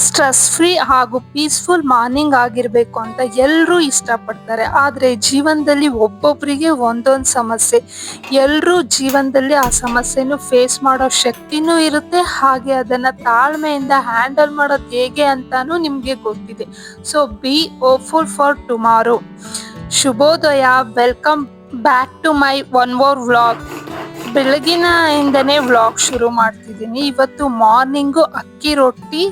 Stress free ಹಾಗೂ peaceful morning ಆಗಿರಬೇಕು ಅಂತ ಎಲ್ಲರೂ ಇಷ್ಟಪಡ್ತಾರೆ. ಆದರೆ ಜೀವನದಲ್ಲಿ ಒಬ್ಬೊಬ್ಬರಿಗೆ ಒಂದೊಂದು ಸಮಸ್ಯೆ. ಎಲ್ಲರೂ ಜೀವನದಲ್ಲಿ ಆ ಸಮಸ್ಯೆನೂ ಫೇಸ್ ಮಾಡೋ ಶಕ್ತಿನೂ ಇರುತ್ತೆ, ಹಾಗೆ ಅದನ್ನು ತಾಳ್ಮೆಯಿಂದ ಹ್ಯಾಂಡಲ್ ಮಾಡೋದು ಹೇಗೆ ಅಂತಾನೂ ನಿಮಗೆ ಗೊತ್ತಿದೆ. So be hopeful for tomorrow. ಶುಭೋದಯ, welcome back to my one more vlog. ಬೆಳಗಿನಿಂದನೇ ವ್ಲಾಗ್ ಶುರು ಮಾಡ್ತಿದ್ದೀನಿ. ಇವತ್ತು ಮಾರ್ನಿಂಗು ಅಕ್ಕಿ ರೊಟ್ಟಿ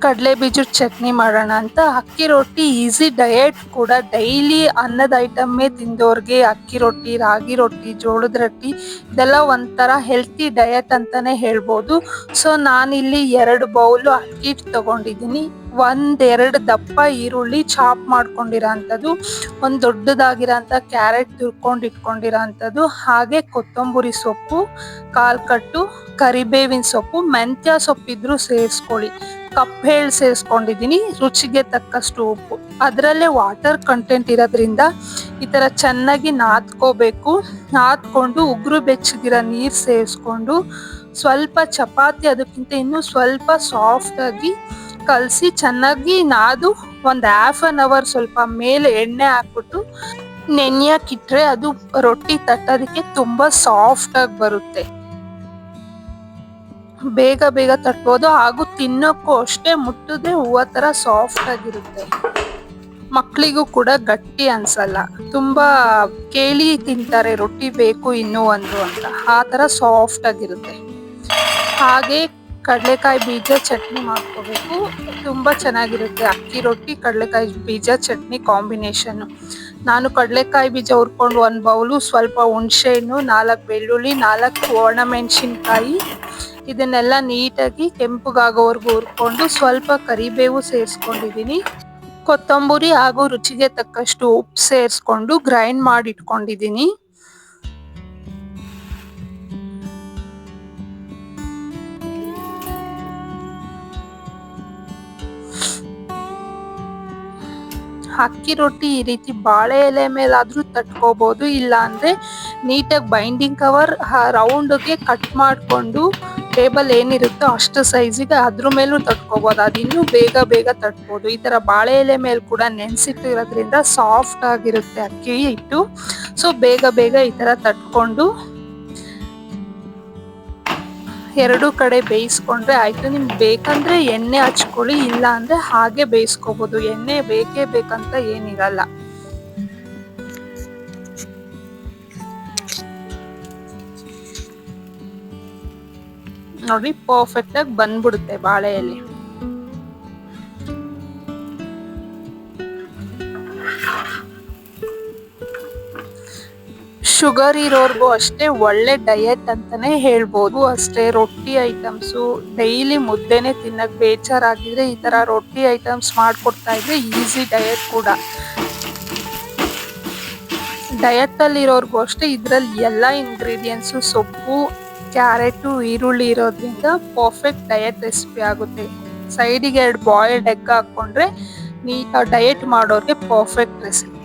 ಕಡಲೆ ಬೀಜದ ಚಟ್ನಿ ಮಾಡೋಣ ಅಂತ. ಅಕ್ಕಿ ರೊಟ್ಟಿ ಈಸಿ ಡಯಟ್ ಕೂಡ. ಡೈಲಿ ಅನ್ನದ ಐಟಮ್ಮೇ ತಿಂದವ್ರಿಗೆ ಅಕ್ಕಿ ರೊಟ್ಟಿ, ರಾಗಿ ರೊಟ್ಟಿ, ಜೋಳದ ರೊಟ್ಟಿ ಇದೆಲ್ಲ ಒಂಥರ ಹೆಲ್ತಿ ಡಯಟ್ ಅಂತಾನೆ ಹೇಳ್ಬೋದು. ಸೊ ನಾನಿಲ್ಲಿ 2 ಬೌಲು ಅಕ್ಕಿ ಹಿಟ್ಟು ತಗೊಂಡಿದ್ದೀನಿ, 1-2 ದಪ್ಪ ಈರುಳ್ಳಿ ಚಾಪ್ ಮಾಡ್ಕೊಂಡಿರೋ ಅಂಥದ್ದು, ಒಂದು ದೊಡ್ಡದಾಗಿರೋಂಥ ಕ್ಯಾರೆಟ್ ತುರ್ಕೊಂಡು ಇಟ್ಕೊಂಡಿರೋ ಅಂಥದ್ದು, ಹಾಗೆ ಕೊತ್ತಂಬರಿ ಸೊಪ್ಪು 1/4 ಕಟ್ಟು, ಕರಿಬೇವಿನ ಸೊಪ್ಪು, ಮೆಂತ್ಯ ಸೊಪ್ಪಿದ್ರು ಸೇರಿಸ್ಕೊಳ್ಳಿ, ಕಪ್ ಎಳ್ಳು ಸೇರಿಸ್ಕೊಂಡಿದ್ದೀನಿ, ರುಚಿಗೆ ತಕ್ಕಷ್ಟು ಉಪ್ಪು. ಅದರಲ್ಲೇ ವಾಟರ್ ಕಂಟೆಂಟ್ ಇರೋದ್ರಿಂದ ಈ ಥರ ಚೆನ್ನಾಗಿ ನಾದ್ಕೋಬೇಕು. ನಾದ್ಕೊಂಡು ಉಗುರು ಬೆಚ್ಚಗಿರೋ ನೀರು ಸೇರಿಸ್ಕೊಂಡು ಸ್ವಲ್ಪ ಚಪಾತಿ ಅದಕ್ಕಿಂತ ಇನ್ನೂ ಸ್ವಲ್ಪ ಸಾಫ್ಟಾಗಿ ಕಲಸಿ ಚೆನ್ನಾಗಿ ನಾದು ಒಂದು ½ ಅನ್ ಅವರ್ ಸ್ವಲ್ಪ ಮೇಲೆ ಎಣ್ಣೆ ಹಾಕ್ಬಿಟ್ಟು ನೆನೆಯಕ್ಕಿಟ್ರೆ ಅದು ರೊಟ್ಟಿ ತಟ್ಟೋದಕ್ಕೆ ತುಂಬ ಸಾಫ್ಟಾಗಿ ಬರುತ್ತೆ. ಬೇಗ ಬೇಗ ತಟ್ಬೋದು, ಹಾಗೂ ತಿನ್ನೋಕ್ಕೂ ಅಷ್ಟೇ ಮುಟ್ಟಿದ್ರೆ ಹೂವು ಥರ ಸಾಫ್ಟ್ ಆಗಿರುತ್ತೆ. ಮಕ್ಕಳಿಗೂ ಕೂಡ ಗಟ್ಟಿ ಅನ್ಸಲ್ಲ, ತುಂಬ ಕೇಳಿ ತಿಂತಾರೆ ರೊಟ್ಟಿ ಬೇಕು ಇನ್ನೂ ಒಂದು ಅಂತ, ಆ ಥರ ಸಾಫ್ಟ್ ಆಗಿರುತ್ತೆ. ಹಾಗೆ ಕಡಲೆಕಾಯಿ ಬೀಜ ಚಟ್ನಿ ಮಾಡ್ಕೋಬೇಕು, ತುಂಬ ಚೆನ್ನಾಗಿರುತ್ತೆ ಅಕ್ಕಿ ರೊಟ್ಟಿ ಕಡಲೆಕಾಯಿ ಬೀಜ ಚಟ್ನಿ ಕಾಂಬಿನೇಷನ್ನು. ನಾನು ಕಡಲೆಕಾಯಿ ಬೀಜ ಹುರ್ಕೊಂಡು 1 ಬೌಲು, ಸ್ವಲ್ಪ ಹುಣಸೆಹಣ್ಣು, 4 ಬೆಳ್ಳುಳ್ಳಿ, 4 ಒಣಮೆಣಸಿನ್ಕಾಯಿ ಇದನ್ನೆಲ್ಲ ನೀಟಾಗಿ ಕೆಂಪಗಾಗೋವರೆಗೂ ಹುರ್ಕೊಂಡು ಸ್ವಲ್ಪ ಕರಿಬೇವು ಸೇರಿಸ್ಕೊಂಡಿದ್ದೀನಿ, ಕೊತ್ತಂಬರಿ ಹಾಗೂ ರುಚಿಗೆ ತಕ್ಕಷ್ಟು ಉಪ್ಪು ಸೇರಿಸ್ಕೊಂಡು ಗ್ರೈಂಡ್ ಮಾಡಿ ಇಟ್ಕೊಂಡಿದ್ದೀನಿ. ಅಕ್ಕಿ ರೊಟ್ಟಿ ಈ ರೀತಿ ಬಾಳೆ ಎಲೆ ಮೇಲಾದ್ರೂ ತಟ್ಕೋಬಹುದು, ಇಲ್ಲ ಅಂದ್ರೆ ನೀಟಾಗಿ ಬೈಂಡಿಂಗ್ ಕವರ್ ರೌಂಡ್ಗೆ ಕಟ್ ಮಾಡಿಕೊಂಡು ಟೇಬಲ್ ಏನಿರುತ್ತೋ ಅಷ್ಟು ಸೈಜಿಗೆ ಅದ್ರ ಮೇಲೂ ತಟ್ಕೋಬಹುದು, ಅದು ಇನ್ನೂ ಬೇಗ ಬೇಗ ತಟ್ಬೋದು. ಈ ತರ ಬಾಳೆ ಎಲೆ ಮೇಲೆ ಕೂಡ ನೆನೆಸಿಟ್ಟಿರೋದ್ರಿಂದ ಸಾಫ್ಟ್ ಆಗಿರುತ್ತೆ ಅಕ್ಕಿ ಹಿಟ್ಟು. ಸೊ ಬೇಗ ಬೇಗ ಈ ತರ ತಟ್ಕೊಂಡು 2 ಕಡೆ ಬೇಯಿಸ್ಕೊಂಡ್ರೆ ಆಯ್ತು. ನಿಮ್ಗೆ ಬೇಕಂದ್ರೆ ಎಣ್ಣೆ ಹಚ್ಕೊಳ್ಳಿ, ಇಲ್ಲ ಅಂದ್ರೆ ಹಾಗೆ ಬೇಯಿಸ್ಕೋಬಹುದು, ಎಣ್ಣೆ ಬೇಕೇ ಬೇಕಂತ ಏನಿರಲ್ಲ. ನೋಡಿ ಪರ್ಫೆಕ್ಟ್ ಆಗಿ ಬಂದ್ಬಿಡುತ್ತೆ ಬಾಳೆ ಎಲೆ. ಶುಗರ್ ಇರೋರ್ಗೂ ಅಷ್ಟೇ ಒಳ್ಳೆ ಡಯಟ್ ಅಂತಾನೆ ಹೇಳ್ಬೋದು. ಅಷ್ಟೇ ರೊಟ್ಟಿ ಐಟಮ್ಸು ಡೈಲಿ ಮುದ್ದೆನೆ ತಿನ್ನಕ್ ಬೇಜಾರಾಗಿದ್ರೆ ಈ ತರ ರೊಟ್ಟಿ ಐಟಮ್ಸ್ ಮಾಡ್ಕೊಡ್ತಾ ಇದ್ರೆ ಈಸಿ ಡಯಟ್ ಕೂಡ. ಡಯಟ್ ಅಲ್ಲಿ ಇರೋರ್ಗೂ ಅಷ್ಟೇ ಇದರಲ್ಲಿ ಎಲ್ಲ ಇಂಗ್ರೀಡಿಯೆಂಟ್ಸು ಸೊಪ್ಪು, ಕ್ಯಾರೆಟು, ಈರುಳ್ಳಿ ಇರೋದ್ರಿಂದ ಪರ್ಫೆಕ್ಟ್ ಡಯಟ್ ರೆಸಿಪಿ ಆಗುತ್ತೆ. ಸೈಡಿಗೆ 2 ಬಾಯ್ಲ್ಡ್ ಎಗ್ ಹಾಕೊಂಡ್ರೆ ಡಯಟ್ ಮಾಡೋರಿಗೆ ಪರ್ಫೆಕ್ಟ್ ರೆಸಿಪಿ.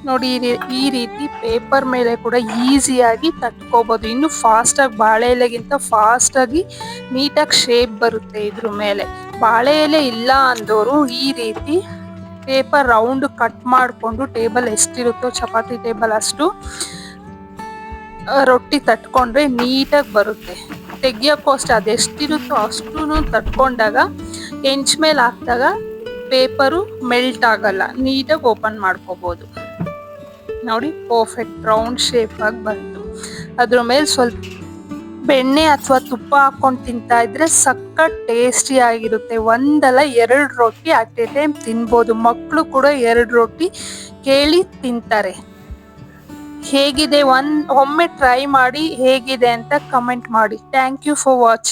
ನೋಡಿ ಈ ರೀತಿ ಪೇಪರ್ ಮೇಲೆ ಕೂಡ ಈಸಿಯಾಗಿ ತಟ್ಕೋಬಹುದು. ಇನ್ನು ಫಾಸ್ಟಾಗಿ ಬಾಳೆ ಎಲೆಗಿಂತ ಫಾಸ್ಟಾಗಿ ನೀಟಾಗಿ ಶೇಪ್ ಬರುತ್ತೆ ಇದ್ರ ಮೇಲೆ. ಬಾಳೆ ಎಲೆ ಇಲ್ಲ ಅಂದವರು ಈ ರೀತಿ ಪೇಪರ್ ರೌಂಡ್ ಕಟ್ ಮಾಡಿಕೊಂಡು ಟೇಬಲ್ ಎಷ್ಟಿರುತ್ತೋ ಚಪಾತಿ ಟೇಬಲ್ ಅಷ್ಟು ರೊಟ್ಟಿ ತಟ್ಕೊಂಡ್ರೆ ನೀಟಾಗಿ ಬರುತ್ತೆ. ತೆಗಿಯೋಕ್ಕೂ ಅಷ್ಟೇ ಅದೆಷ್ಟಿರುತ್ತೋ ಅಷ್ಟು ತಟ್ಕೊಂಡಾಗ ಹೆಂಚ್ ಮೇಲೆ ಹಾಕಿದಾಗ ಪೇಪರು ಮೆಲ್ಟ್ ಆಗಲ್ಲ, ನೀಟಾಗಿ ಓಪನ್ ಮಾಡ್ಕೋಬಹುದು. ನೋಡಿ ಪರ್ಫೆಕ್ಟ್ ರೌಂಡ್ ಶೇಪ್ ಆಗಿ ಬಂತು. ಅದ್ರ ಮೇಲೆ ಸ್ವಲ್ಪ ಬೆಣ್ಣೆ ಅಥವಾ ತುಪ್ಪ ಹಾಕೊಂಡು ತಿಂತಾ ಇದ್ರೆ ಸಖತ್ ಟೇಸ್ಟಿ ಆಗಿರುತ್ತೆ. 1 ಅಲ್ಲ 2 ರೊಟ್ಟಿ ಅಟ್ ಎ ಟೈಮ್ ತಿನ್ಬೋದು. ಮಕ್ಕಳು ಕೂಡ 2 ರೊಟ್ಟಿ ಕೇಳಿ ತಿಂತಾರೆ. ಹೇಗಿದೆ ಒಮ್ಮೆ ಟ್ರೈ ಮಾಡಿ ಹೇಗಿದೆ ಅಂತ ಕಮೆಂಟ್ ಮಾಡಿ. Thank you for watching.